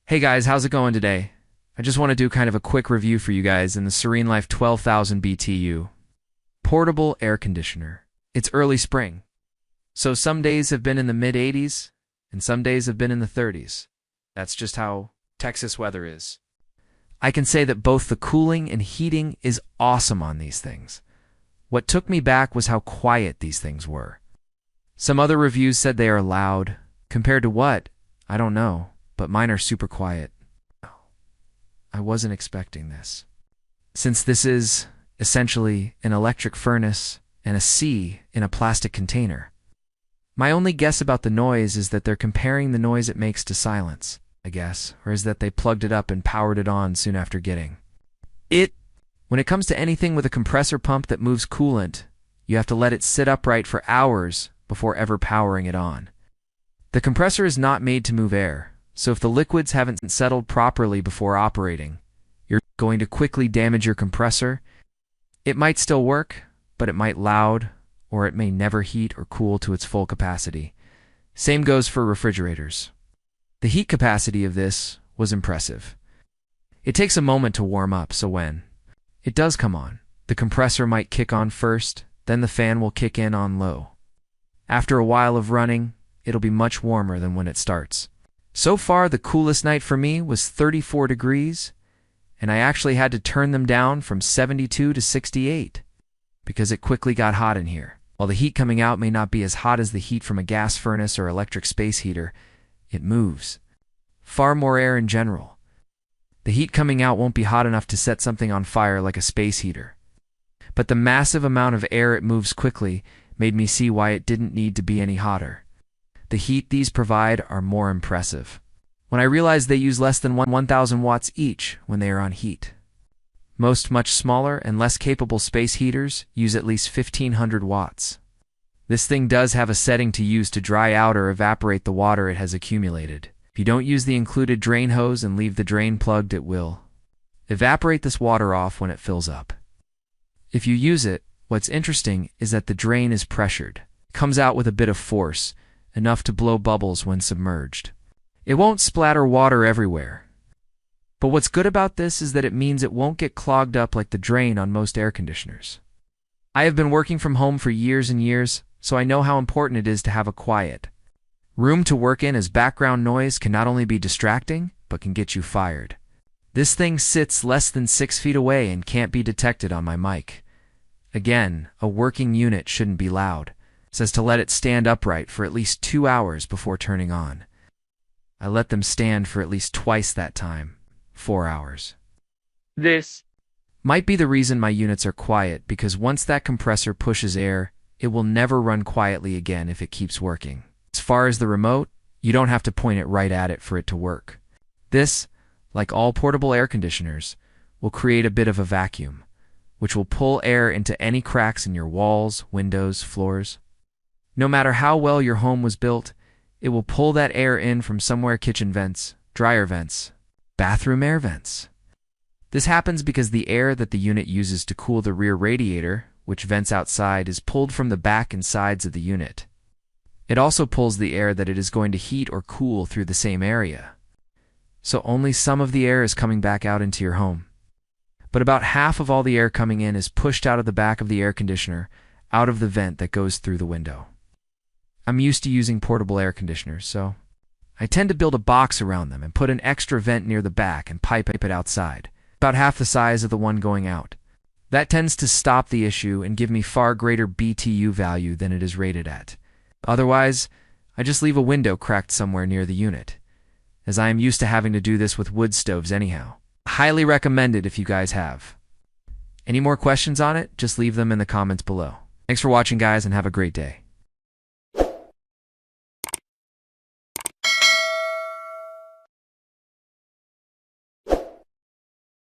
Hey guys, how's it going today? I just want to do kind of a quick review for you guys in the SereneLife 12,000 BTU portable air conditioner. It's early spring, so some days have been in the mid 80s and some days have been in the 30s. That's just how Texas weather is. I can say that both the cooling and heating is awesome on these things. What took me back was how quiet these things were. Some other reviews said they are loud. Compared to what? I don't know, but mine are super quiet. I wasn't expecting this. Since this is essentially an electric furnace and a C in a plastic container. My only guess about the noise is that they're comparing the noise it makes to silence, I guess, or is that they plugged it up and powered it on soon after getting it. When it comes to anything with a compressor pump that moves coolant, you have to let it sit upright for hours before ever powering it on. The compressor is not made to move air, so if the liquids haven't settled properly before operating, you're going to quickly damage your compressor. It might still work, but it might loud, or it may never heat or cool to its full capacity. Same goes for refrigerators. The heat capacity of this was impressive. It takes a moment to warm up, so when it does come on, the compressor might kick on first, then the fan will kick in on low. After a while of running, it'll be much warmer than when it starts. So far, the coolest night for me was 34 degrees, and I actually had to turn them down from 72 to 68 because it quickly got hot in here. While the heat coming out may not be as hot as the heat from a gas furnace or electric space heater, it moves far more air in general. The heat coming out won't be hot enough to set something on fire like a space heater. But the massive amount of air it moves quickly made me see why it didn't need to be any hotter. The heat these provide are more impressive. When I realized they use less than 1,000 watts each when they are on heat. Most much smaller and less capable space heaters use at least 1,500 watts. This thing does have a setting to use to dry out or evaporate the water it has accumulated. If you don't use the included drain hose and leave the drain plugged, it will evaporate this water off when it fills up. If you use it, what's interesting is that the drain is pressured. It comes out with a bit of force, enough to blow bubbles when submerged. It won't splatter water everywhere. But what's good about this is that it means it won't get clogged up like the drain on most air conditioners. I have been working from home for years and years, so I know how important it is to have a quiet room to work in, as background noise can not only be distracting, but can get you fired. This thing sits less than 6 feet away and can't be detected on my mic. Again, a working unit shouldn't be loud. It says to let it stand upright for at least 2 hours before turning on. I let them stand for at least twice that time, 4 hours. This might be the reason my units are quiet, because once that compressor pushes air, it will never run quietly again if it keeps working. As far as the remote, you don't have to point it right at it for it to work. This, like all portable air conditioners, will create a bit of a vacuum, which will pull air into any cracks in your walls, windows, floors. No matter how well your home was built, it will pull that air in from somewhere: kitchen vents, dryer vents, bathroom air vents. This happens because the air that the unit uses to cool the rear radiator, which vents outside, is pulled from the back and sides of the unit. It also pulls the air that it is going to heat or cool through the same area. So only some of the air is coming back out into your home. But about half of all the air coming in is pushed out of the back of the air conditioner, out of the vent that goes through the window. I'm used to using portable air conditioners, so I tend to build a box around them and put an extra vent near the back and pipe it outside, about half the size of the one going out. That tends to stop the issue and give me far greater BTU value than it is rated at. Otherwise, I just leave a window cracked somewhere near the unit, as I am used to having to do this with wood stoves anyhow. Highly recommended if you guys have. Any more questions on it, just leave them in the comments below. Thanks for watching, guys, and have a great day.